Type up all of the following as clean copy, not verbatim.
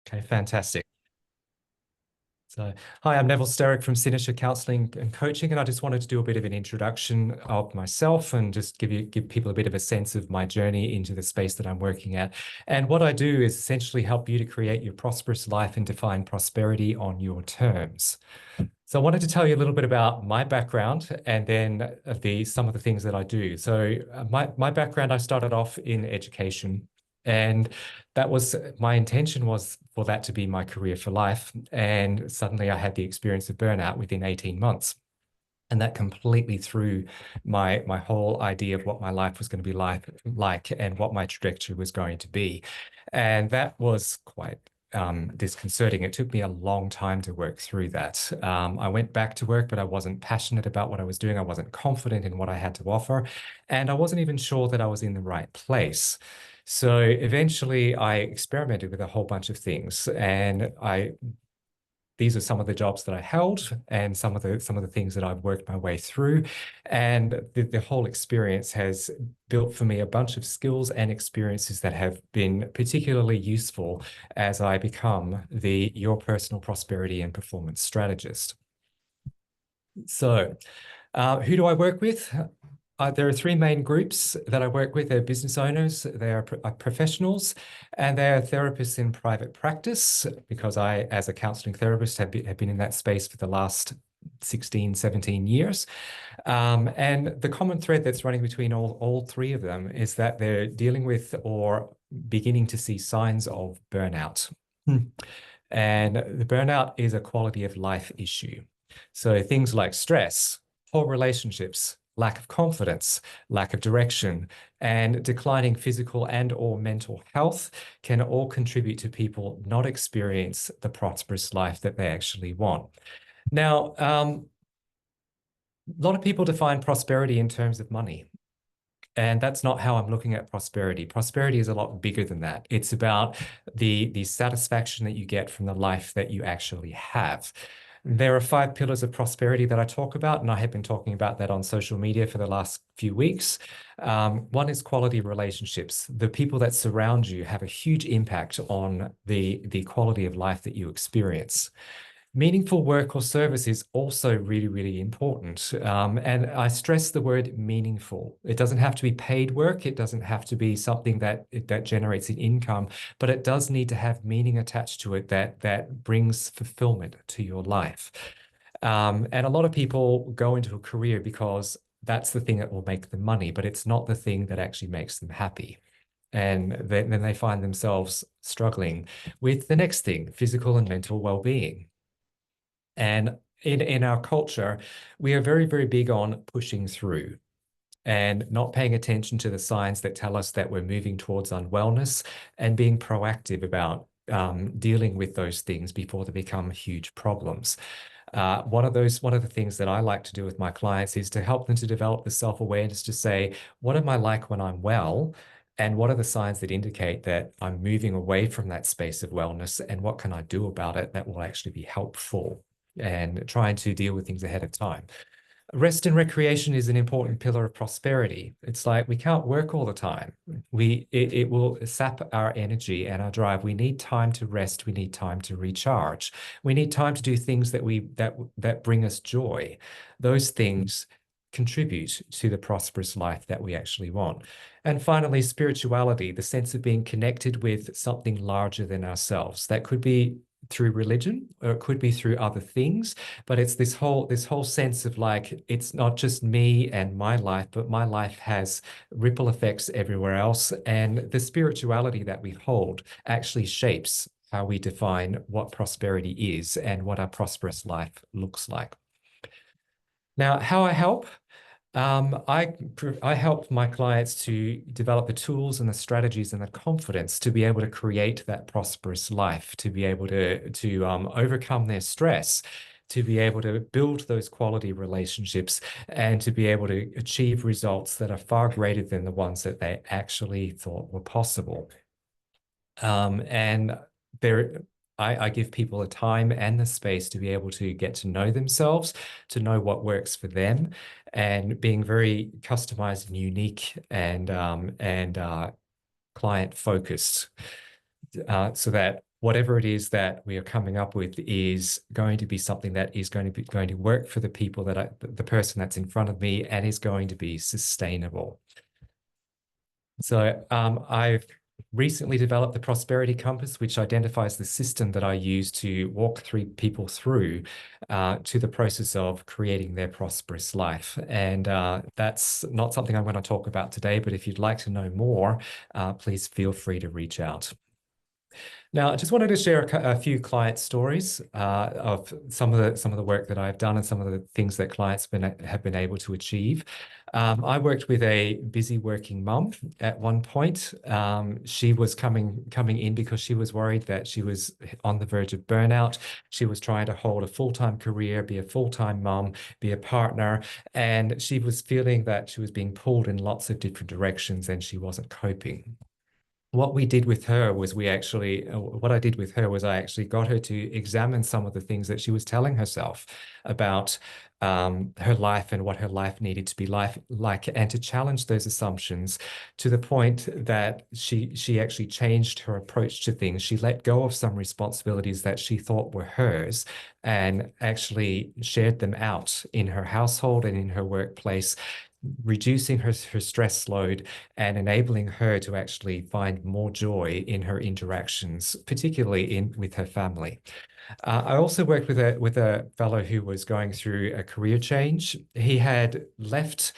Okay, fantastic. So, hi, I'm Neville Starick from Cynosure Counselling and Coaching, and I just wanted to do a bit of an introduction of myself and just give people a bit of a sense of my journey into the space that I'm working at. And what I do is essentially help you to create your prosperous life and define prosperity on your terms. So I wanted to tell you a little bit about my background and then some of the things that I do. So my background, I started off in education, and that was my intention was for that to be my career for life. And suddenly I had the experience of burnout within 18 months. And that completely threw my whole idea of what my life was going to be like and what my trajectory was going to be. And that was quite disconcerting. It took me a long time to work through that. I went back to work, but I wasn't passionate about what I was doing. I wasn't confident in what I had to offer, and I wasn't even sure that I was in the right place. So eventually I experimented with a whole bunch of things, and these are some of the jobs that I held and some of the things that I've worked my way through. And the whole experience has built for me a bunch of skills and experiences that have been particularly useful as I become your personal prosperity and performance strategist. So, who do I work with? There are three main groups that I work with. They're business owners, they are professionals, and they are therapists in private practice, because I, as a counseling therapist, have been in that space for the last 16, 17 years. And the common thread that's running between all three of them is that they're dealing with or beginning to see signs of burnout. And the burnout is a quality of life issue. So things like stress, poor relationships, lack of confidence, lack of direction, and declining physical and or mental health can all contribute to people not experience the prosperous life that they actually want. Now, a lot of people define prosperity in terms of money. And that's not how I'm looking at prosperity. Prosperity is a lot bigger than that. It's about the satisfaction that you get from the life that you actually have. There are 5 pillars of prosperity that I talk about, and I have been talking about that on social media for the last few weeks. One is quality relationships. The people that surround you have a huge impact on the quality of life that you experience. Meaningful work or service is also really, really important. And I stress the word meaningful. It doesn't have to be paid work. It doesn't have to be something that generates an income, but it does need to have meaning attached to it that brings fulfillment to your life. And a lot of people go into a career because that's the thing that will make them money, but it's not the thing that actually makes them happy. And then they find themselves struggling with the next thing, physical and mental well-being. And in our culture, we are very, very big on pushing through and not paying attention to the signs that tell us that we're moving towards unwellness, and being proactive about dealing with those things before they become huge problems. One of the things that I like to do with my clients is to help them to develop the self-awareness to say, what am I like when I'm well? And what are the signs that indicate that I'm moving away from that space of wellness? And what can I do about it that will actually be helpful? And trying to deal with things ahead of time. Rest and recreation is an important pillar of prosperity. It's like we can't work all the time. It will sap our energy and our drive. We need time to rest. We need time to recharge. We need time to do things that bring us joy. Those things contribute to the prosperous life that we actually want. And finally, spirituality, the sense of being connected with something larger than ourselves. That could be through religion, or it could be through other things, but it's this whole sense of like, it's not just me and my life, but my life has ripple effects everywhere else. And the spirituality that we hold actually shapes how we define what prosperity is and what our prosperous life looks like. Now, how I help. I help my clients to develop the tools and the strategies and the confidence to be able to create that prosperous life, to be able to overcome their stress, to be able to build those quality relationships, and to be able to achieve results that are far greater than the ones that they actually thought were possible. And there, I give people the time and the space to be able to get to know themselves, to know what works for them, and being very customized and unique and client focused, so that whatever it is that we are coming up with is going to be something that is going to work for the people the person that's in front of me, and is going to be sustainable. So I've recently developed the Prosperity Compass, which identifies the system that I use to walk people through to the process of creating their prosperous life. And that's not something I'm going to talk about today, but if you'd like to know more, please feel free to reach out. Now, I just wanted to share a few client stories of some of the work that I've done and some of the things that clients have been able to achieve. I worked with a busy working mum at one point. She was coming in because she was worried that she was on the verge of burnout. She was trying to hold a full-time career, be a full-time mum, be a partner, and she was feeling that she was being pulled in lots of different directions and she wasn't coping. What we did with her was what I did with her was I actually got her to examine some of the things that she was telling herself about her life and what her life needed to be like, and to challenge those assumptions to the point that she actually changed her approach to things. She let go of some responsibilities that she thought were hers and actually shared them out in her household and in her workplace, reducing her stress load and enabling her to actually find more joy in her interactions, particularly with her family. I also worked with a fellow who was going through a career change. He had left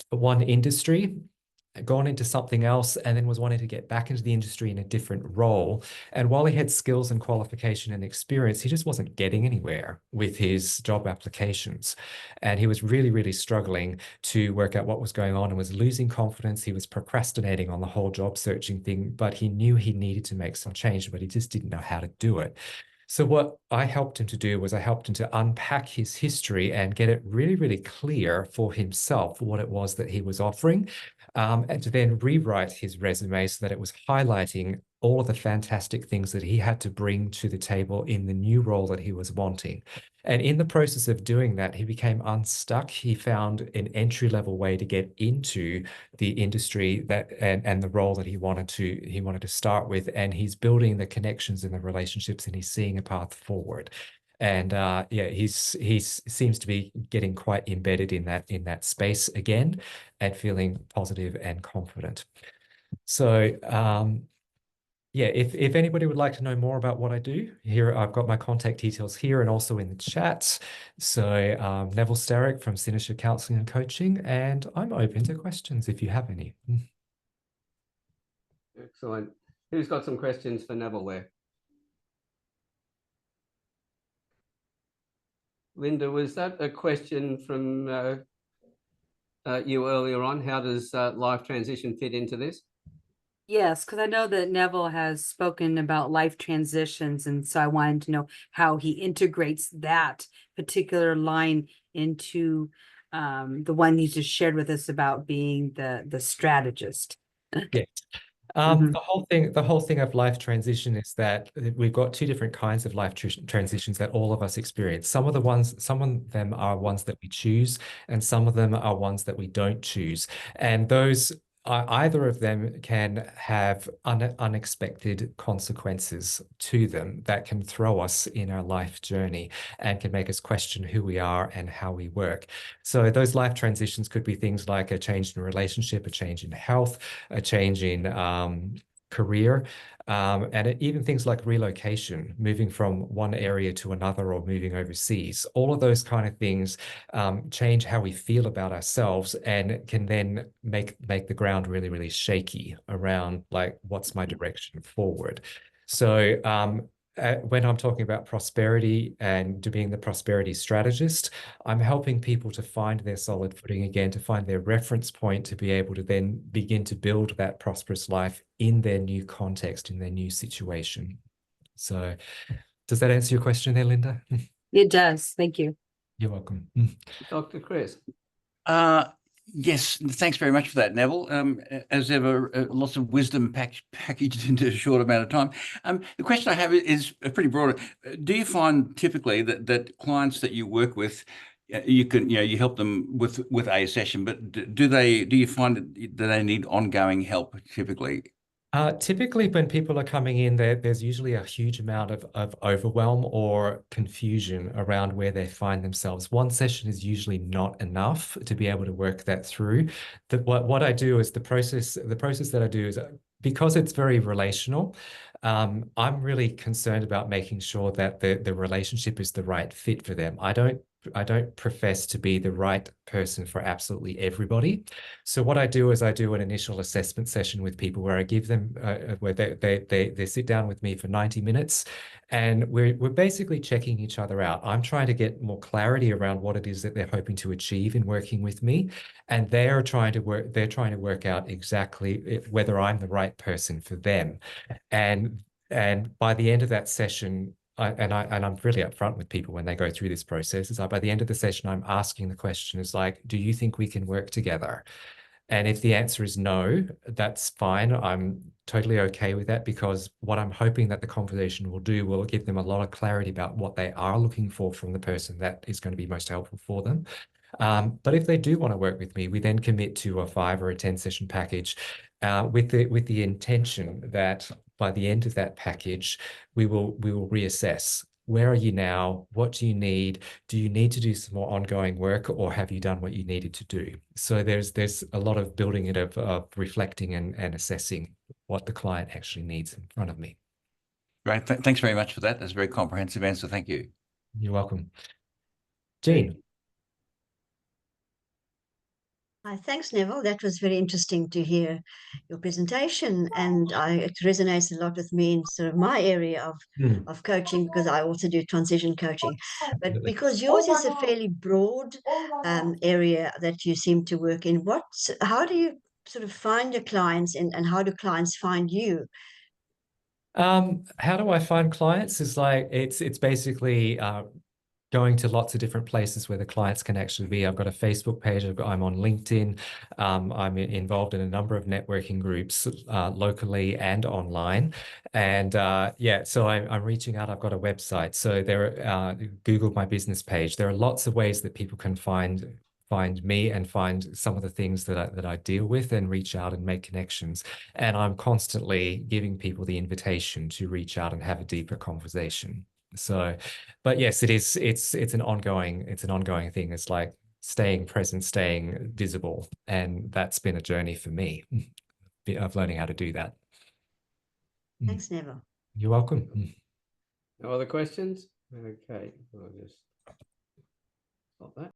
one industry, gone into something else, and then was wanting to get back into the industry in a different role. And while he had skills and qualification and experience, he just wasn't getting anywhere with his job applications. And he was really, really struggling to work out what was going on and was losing confidence. He was procrastinating on the whole job searching thing, but he knew he needed to make some change, but he just didn't know how to do it. So what I helped him to do was I helped him to unpack his history and get it really, really clear for himself what it was that he was offering, and to then rewrite his resume so that it was highlighting all of the fantastic things that he had to bring to the table in the new role that he was wanting. And in the process of doing that, he became unstuck. He found an entry-level way to get into the industry and the role that he wanted to start with. And he's building the connections and the relationships, and he's seeing a path forward. And yeah, he seems to be getting quite embedded in that space again, and feeling positive and confident. So yeah, if anybody would like to know more about what I do, here I've got my contact details here and also in the chat. So Neville Starick from Cynosure Counselling and Coaching, and I'm open to questions if you have any. Excellent. Who's got some questions for Neville there? Linda, was that a question from you earlier on? How does life transition fit into this? Yes, because I know that Neville has spoken about life transitions, and so I wanted to know how he integrates that particular line into the one he just shared with us about being the strategist. Yeah. The whole thing of life transition is that we've got two different kinds of life transitions that all of us experience. Some of them are ones that we choose, and some of them are ones that we don't choose. And those either of them can have unexpected consequences to them that can throw us in our life journey and can make us question who we are and how we work. So those life transitions could be things like a change in relationship, a change in health, a change in career, and even things like relocation, moving from one area to another or moving overseas. All of those kind of things change how we feel about ourselves and can then make the ground really, really shaky around like, what's my direction forward? So when I'm talking about prosperity and to being the prosperity strategist, I'm helping people to find their solid footing again, to find their reference point, to be able to then begin to build that prosperous life in their new context, in their new situation. So does that answer your question there, Linda? It does. Thank you. You're welcome. Dr. Chris. Yes, thanks very much for that, Neville. As ever, lots of wisdom packaged into a short amount of time. The question I have is pretty broad. Do you find typically that clients that you work with, you help them with a session, but do you find that they need ongoing help typically? Typically, when people are coming in, there's usually a huge amount of overwhelm or confusion around where they find themselves. One session is usually not enough to be able to work that through. What I do is the process that I do is, because it's very relational, I'm really concerned about making sure that the relationship is the right fit for them. I don't profess to be the right person for absolutely everybody. So what I do is I do an initial assessment session with people where I give them where they sit down with me for 90 minutes, and we're basically checking each other out. I'm trying to get more clarity around what it is that they're hoping to achieve in working with me, and they're trying to work out exactly whether I'm the right person for them. And by the end of that session, I'm really upfront with people when they go through this process. Is by the end of the session, I'm asking the question is like, do you think we can work together? And if the answer is no, that's fine. I'm totally okay with that, because what I'm hoping that the conversation will do will give them a lot of clarity about what they are looking for from the person that is going to be most helpful for them. But if they do want to work with me, we then commit to a 5 or a 10 session package with the intention that by the end of that package, we will reassess. Where are you now? What do you need? Do you need to do some more ongoing work, or have you done what you needed to do? So there's a lot of building it of reflecting and assessing what the client actually needs in front of me. Great. Thanks very much for that. That's a very comprehensive answer. Thank you. You're welcome. Jean. Hi, thanks, Neville. That was very interesting to hear your presentation, and it resonates a lot with me in sort of my area of coaching, because I also do transition coaching. But because yours is a fairly broad area that you seem to work in, how do you sort of find your clients, and how do clients find you? How do I find clients? Is like it's basically going to lots of different places where the clients can actually be. I've got a Facebook page. I'm on LinkedIn. I'm involved in a number of networking groups locally and online. And yeah, so I'm reaching out. I've got a website. So Google my business page. There are lots of ways that people can find me and find some of the things that I deal with, and reach out and make connections. And I'm constantly giving people the invitation to reach out and have a deeper conversation. So, but yes, it's an ongoing thing. It's like staying present, staying visible. And that's been a journey for me of learning how to do that. Thanks, Neville. You're welcome. No other questions? Okay, I'll just stop that.